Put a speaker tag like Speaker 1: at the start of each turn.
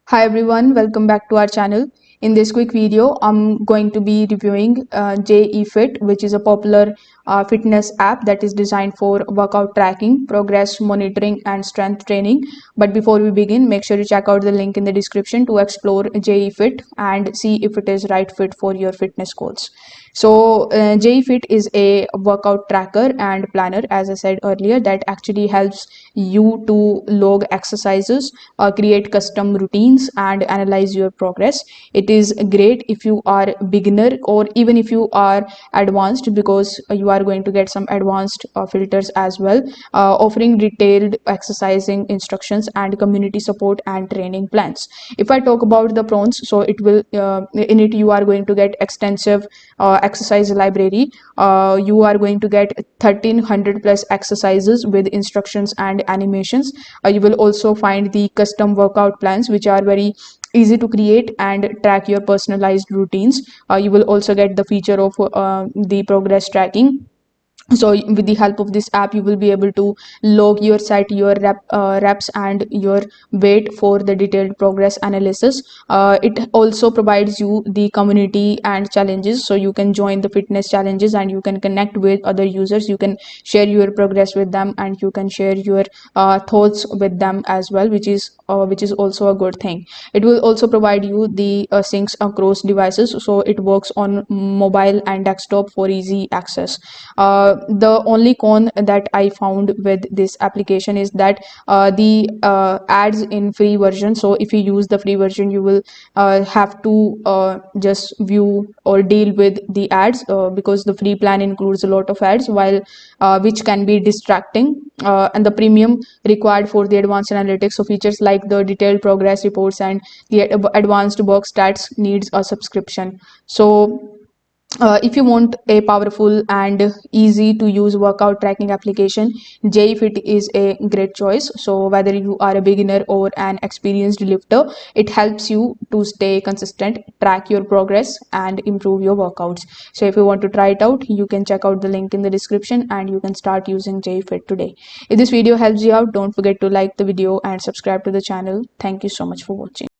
Speaker 1: Hi everyone, welcome back to our channel. In this quick video, I'm going to be reviewing JEFIT, which is a popular fitness app that is designed for workout tracking, progress monitoring, and strength training. But before we begin, make sure to check out the link in the description to explore JEFIT and see if it is right fit for your fitness goals. So JEFIT is a workout tracker and planner, as I said earlier, that actually helps you to log exercises, create custom routines, and analyze your progress. It is great if you are beginner or even if you are advanced, because you are going to get some advanced filters as well, offering detailed exercising instructions and community support and training plans. If I talk about the pros, so it will in it you are going to get extensive exercise library. You are going to get 1300 plus exercises with instructions and animations. You will also find the custom workout plans, which are very easy to create and track your personalized routines. You will also get the feature of the progress tracking. So with the help of this app, you will be able to log your set, your reps and your weight for the detailed progress analysis. It also provides you the community and challenges, so you can join the fitness challenges and you can connect with other users. You can share your progress with them and you can share your thoughts with them as well, which is also a good thing. It will also provide you the syncs across devices, so it works on mobile and desktop for easy access. The only con that I found with this application is that the ads in free version. So if you use the free version, you will have to just view or deal with the ads, because the free plan includes a lot of ads, while which can be distracting. And the premium required for the advanced analytics, so features like the detailed progress reports and the advanced work stats needs a subscription. So if you want a powerful and easy to use workout tracking application, JFit is a great choice. So whether you are a beginner or an experienced lifter, it helps you to stay consistent, track your progress, and improve your workouts. So if you want to try it out, you can check out the link in the description and you can start using JFit today. If this video helps you out, don't forget to like the video and subscribe to the channel. Thank you so much for watching.